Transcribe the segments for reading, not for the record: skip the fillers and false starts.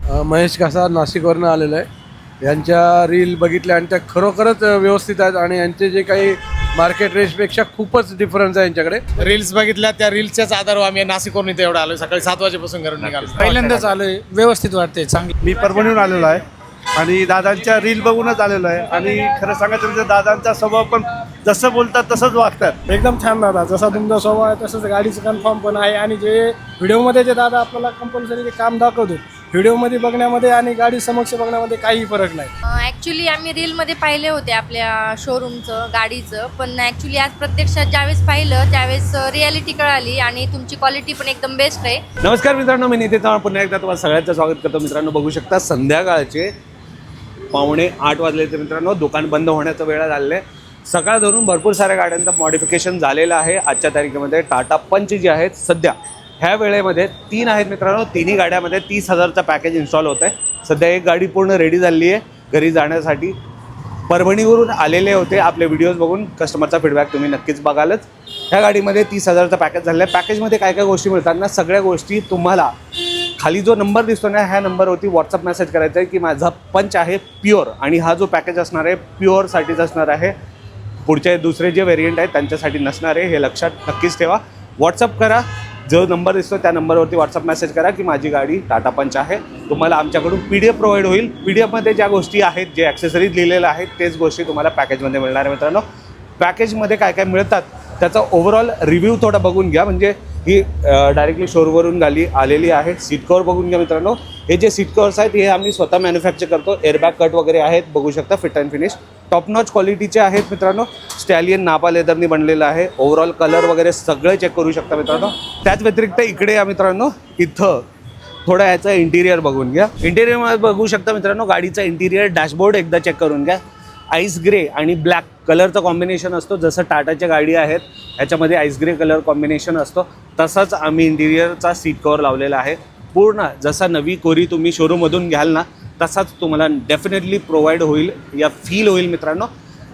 महेश कासार नाशिकवरून आलेलो आहे। यांच्या रील बघितल्या आणि त्या खरोखरच व्यवस्थित आहेत आणि यांचे जे काही मार्केट रेटपेक्षा खूपच डिफरन्स आहे यांच्याकडे। रील्स बघितल्या त्या रील्सच्याच आधारावर आम्ही नाशिकवरून इथे एवढं आलोय। सकाळी 7 वाजेपासून घरून निघालो। पहिल्यांदाच आलोय, व्यवस्थित वाटते, चांगली। मी परभणीहून आलेलो आहे आणि दादांच्या रील बघूनच आलेलो आहे आणि खरं सांगायचं म्हणजे दादांचा स्वभाव पण जसं बोलतात तसंच वागतात। एकदम छान दादा, जसा तुमचा स्वभाव आहे तसंच गाडीचं कन्फर्म पण आहे। आणि जे व्हिडिओमध्ये जे दादा आपल्याला कंपल्सरी जे काम दाखवतो व्हिडिओमध्ये बघण्यामध्ये आणि गाडी समक्ष बघण्यामध्ये काही फरक नाही। ॲक्च्युली आम्ही रीलमध्ये पाहिले होते आपल्या शोरूमचं गाडीचं, पण ॲक्च्युली आज प्रत्यक्षात ज्यावेळेस पाहिलं त्यावेळेस रिॲलिटी कळाली आणि तुमची क्वालिटी पण एकदम बेस्ट आहे। नमस्कार मित्रांनो, मी नितीन चव्हाण पुन्हा एकदा तुम्हाला सगळ्यांचं स्वागत करतो। मित्रांनो बघू शकता संध्याकाळचे 7:45 वाजले तर मित्रांनो दुकान बंद होण्याचा वेळ झालेला आहे। सकाळ धरून भरपूर साऱ्या गाड्यांचं मॉडिफिकेशन झालेलं आहे। आजच्या तारखेमध्ये टाटा पंच जी आहेत सध्या ह्या वेळेमध्ये 3 आहेत मित्रांनो। तिन्ही गाड्यामध्ये 30,000चा पॅकेज इन्स्टॉल होत आहे। सध्या एक गाडी पूर्ण रेडी झाली आहे घरी जाण्यासाठी। परभणीवरून आलेले होते, आपले व्हिडिओज बघून कस्टमरचा फीडबॅक तुम्ही नक्कीच बघालच। ह्या गाडीमध्ये 30,000चा पॅकेज झालेलं आहे। पॅकेजमध्ये काय काय गोष्टी मिळतात ना, सगळ्या गोष्टी तुम्हाला खाली जो नंबर दिसतो ना ह्या नंबरवरती व्हॉट्सअप मेसेज करायचा आहे की माझा पंच आहे प्युअर, आणि हा जो पॅकेज असणार आहे प्युअरसाठीच असणार आहे, पुढचे दुसरे जे व्हेरियंट आहेत त्यांच्यासाठी नसणार आहे, हे लक्षात नक्कीच ठेवा। व्हॉट्सअप करा, जो नंबर दिसतो त्या नंबरवरती व्हॉट्सअप मेसेज करा की माझी गाडी टाटा पंच आहे। तुम्हाला आमच्याकडून PDF प्रोव्हाइड होईल। PDF मध्ये ज्या गोष्टी आहेत, जे ॲक्सेसरीज लिहिलेलं आहेत तेच गोष्टी तुम्हाला पॅकेजमध्ये मिळणार आहे। मित्रांनो पॅकेजमध्ये काय काय मिळतात त्याचा ओव्हरऑल रिव्ह्यू थोडा बघून घ्या, म्हणजे ही डायरेक्टली शोरूमवरून गाडी आलेली आहे। सीट कवर बघून घ्या मित्रांनो, हे जे सीट कवर्स आहेत हे आम्ही स्वतः मॅन्युफॅक्चर करतो। एअरबॅग कट वगैरे आहेत, बघू शकता, fit and finish top notch क्वालिटीचे आहेत मित्रांनो। स्टॅलियन नापा लेदरनी बनलेलं आहे। ओव्हरऑल कलर वगैरे सगळे चेक करू शकता मित्रांनो। त्याच व्यतिरिक्त इकडे या मित्रांनो, इथं थोडं ह्याचं इंटिरियर बघून घ्या। इंटिरियरमध्ये बघू शकता मित्रांनो, गाडीचा इंटिरियर डॅशबोर्ड एकदा चेक करून घ्या। आईस ग्रे आणि ब्लॅक कलरचं कॉम्बिनेशन असतो, जसं टाटाच्या गाडी आहेत ह्याच्यामध्ये आईस ग्रे कलर कॉम्बिनेशन असतो, तसंच आम्ही इंटिरियरचा सीट कवर लावलेला आहे। पूर्ण जसा नवी कोरी तुम्ही शोरूममधून घ्याल ना तसाच तुम्हाला डेफिनेटली प्रोव्हाइड होईल या फील होईल मित्रांनो।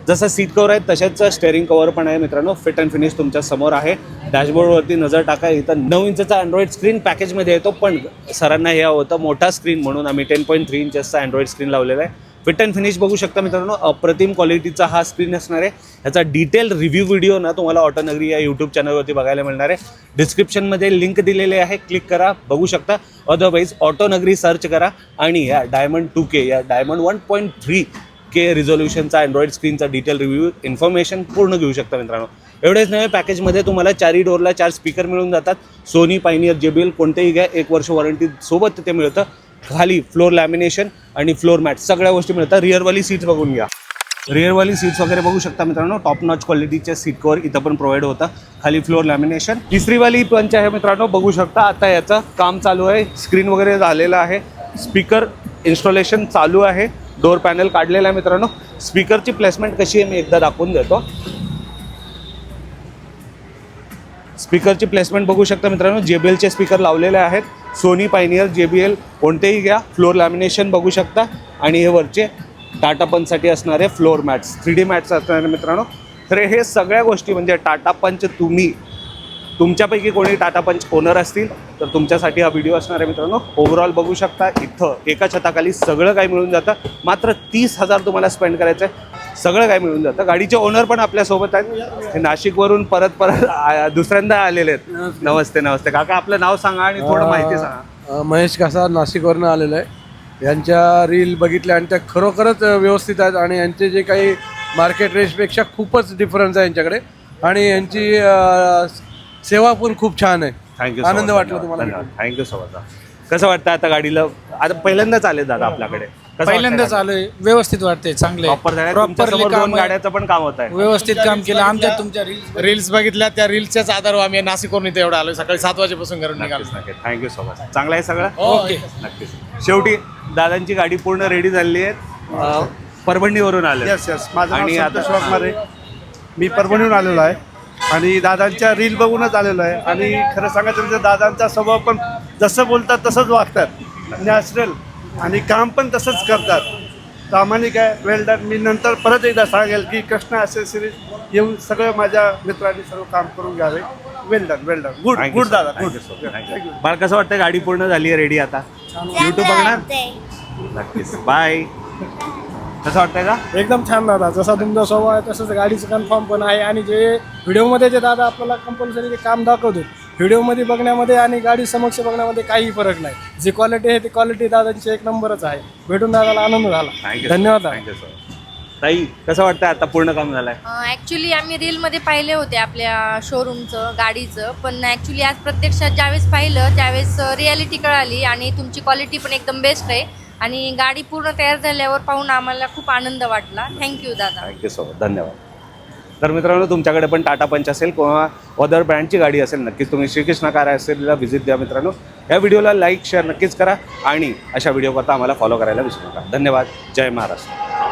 जसं सीट कवर आहे तशाच स्टेअरिंग कवर पण आहे मित्रांनो। फिट अँड फिनिश तुमच्या समोर आहे। डॅशबोर्डवरती नजर टाका, इथं 9 इंचचा अँड्रॉइड स्क्रीन पॅकेजमध्ये येतो, पण सरांना हे होतं मोठा स्क्रीन म्हणून आम्ही 10.3 इंचचा अँड्रॉइड स्क्रीन लावलेला आहे। फिट अँड फिनिश बघू शकता मित्रांनो, अप्रतिम क्वालिटीचा हा स्क्रीन असणार आहे। ह्याचा डिटेल रिव्ह्यू व्हिडिओ ना तुम्हाला ऑटोनगरी या यूट्यूब चॅनलवरती बघायला मिळणार आहे। डिस्क्रिप्शनमध्ये लिंक दिलेले आहे, क्लिक करा, बघू शकता। अदरवाईज ऑटोनगरी सर्च करा आणि या डायमंड 2K या डायमंड 1.3K रिझोल्युशनचा अँड्रॉइड स्क्रीनचा डिटेल रिव्ह्यू इन्फॉर्मेशन पूर्ण घेऊ शकता मित्रांनो। एवढेच नव्हे, पॅकेजमध्ये तुम्हाला 4 डोअरला 4 स्पीकर मिळून जातात। सोनी, पायनियर, JBL कोणतेही घ्या, 1 वर्ष वॉरंटी सोबत ते मिळतं। खाली फ्लोर लॅमिनेशन आणि फ्लोर मॅट सगळ्या गोष्टी मिळतात। रिअरवाली सीट्स बघून घ्या, रिअरवाली सीट्स वगैरे बघू शकता मित्रांनो। टॉप नॉच क्वालिटीचे सीट कवर इथं पण प्रोव्हाइड होतं। खाली फ्लोर लॅमिनेशन। तिसरीवाली पंच आहे मित्रांनो, बघू शकता आता याचं काम चालू आहे, स्क्रीन वगैरे झालेलं आहे, स्पीकर इन्स्टॉलेशन चालू आहे, डोअर पॅनल काढलेला आहे मित्रांनो। स्पीकरची प्लेसमेंट कशी आहे मी एकदा दाखवून देतो। स्पीकरची प्लेसमेंट बघू शकता मित्रांनो, JBLचे स्पीकर लावलेले आहेत। सोनी, पायनियर, JBL कोणतेही घ्या, फ्लोर लॅमिनेशन बघू शकता। आणि हे वरचे टाटा पंचसाठी असणारे फ्लोर मॅट्स, 3D मॅट्स असणारे मित्रांनो। तर हे सगळ्या गोष्टी म्हणजे टाटा पंच, तुमच्यापैकी कोणी टाटा पंच ओनर असतील तर तुमच्यासाठी हा व्हिडिओ असणार आहे मित्रांनो। ओव्हरऑल बघू शकता, इथं एका छताखाली सगळं काही मिळून जातं। मात्र 30,000 तुम्हाला स्पेंड करायचं आहे, सगळं काही मिळून जातं। गाडीचे ओनर पण आपल्यासोबत आहेत, हे नाशिकवरून परत दुसऱ्यांदा आलेले आहेत। नमस्ते नमस्ते काका, आपलं नाव सांगा आणि थोडं माहिती सांगा। महेश कासार नाशिकवरून आलेलो आहे। यांच्या रील बघितल्या आणि त्या खरोखरच व्यवस्थित आहेत आणि यांचे जे काही मार्केट रेटपेक्षा खूपच डिफरन्स आहे यांच्याकडे, आणि यांची सेवा पण खूप छान आहे। थँक्यू, आनंद वाटला तुम्हाला? Thank you so much. कसं वाटतं आता गाडीला? आता पहिल्यांदाच आले दादा आपल्याकडे, पहिल्यांदाच आलोय, व्यवस्थित वाटते, चांगले प्रॉपर दोन गाड्याचं पण काम होत आहे, व्यवस्थित काम केलं। आमच्या तुमच्या रील्स बघितल्या त्या रील्सच्याच आधारावर आम्ही नाशिकवरून इथे एवढं आलोय। सकाळी 7 वाजेपासून घरून निघालो। Thank you so much. चांगलं आहे सगळं? ओके, नक्कीच। शेवटी दादांची गाडी पूर्ण रेडी झालेली आहे, परभणीवरून आले। यस यस, माझं आणि नाव आता संतोष वाघमारे, मी परभणीहून आलेलो आहे आणि दादांच्या रील बघूनच आलेलो आहे। आणि खरं सांगायचं म्हणजे दादांचा स्वभाव पण जसं बोलतात तसंच वागतात, नॅचरल, आणि काम पण तसंच करतात, प्रामाणिक आहे, वेल डन। मी नंतर परत एकदा सांगेल की कृष्णा ॲसेसरीज येऊन सगळं माझ्या मित्रांनी सर्व काम करून घ्यावे। Well done good Thank you, good sir. दादा Thank good you, sir. Thank you. मला कसं वाटतं गाडी पूर्ण झाली आहे रेडी आता युट्यूब बघणार नक्कीच बाय कसं वाटतंय का एकदम छान दादा, जसा तुमचा स्वभाव आहे तसंच गाडीचं कन्फर्म पण आहे. आणि जे व्हिडिओमध्ये जे दादा आपल्याला कंपल्सरी जे काम दाखवतो व्हिडिओमध्ये बघण्यामध्ये आणि गाडी समक्ष बघण्यामध्ये काही फरक नाही. जी क्वालिटी आहे ती क्वालिटी दादांची एक नंबरच आहे. भेटून दादाला आनंद झाला. थँक्यू धन्यवाद दादा. Thank you sir. ताई कसं वाटतं आता पूर्ण काम झालंय ॲक्च्युली आम्ही रीलमध्ये पाहिले होते आपल्या शोरूमचं गाडीचं, पण ॲक्च्युली आज प्रत्यक्षात ज्यावेळेस पाहिलं त्यावेळेस रिॲलिटी कळाली आणि तुमची क्वालिटी पण एकदम बेस्ट आहे. आणि गाडी पूर्ण तयार झाल्यावर पाहून आम्हाला खूप आनंद वाटला. थँक्यू दादा. थँक्यू सो मच धन्यवाद. तर मित्रांनो तुमच्याकडे पण टाटा पंच असेल किंवा अदर ब्रँडची गाडी असेल नक्कीच तुम्ही श्रीकृष्ण कार असेलला व्हिजिट द्या मित्रांनो. या व्हिडिओला लाईक शेअर नक्कीच करा आणि अशा व्हिडिओ करता आम्हाला फॉलो करायला विसरू नका. धन्यवाद. जय महाराष्ट्र.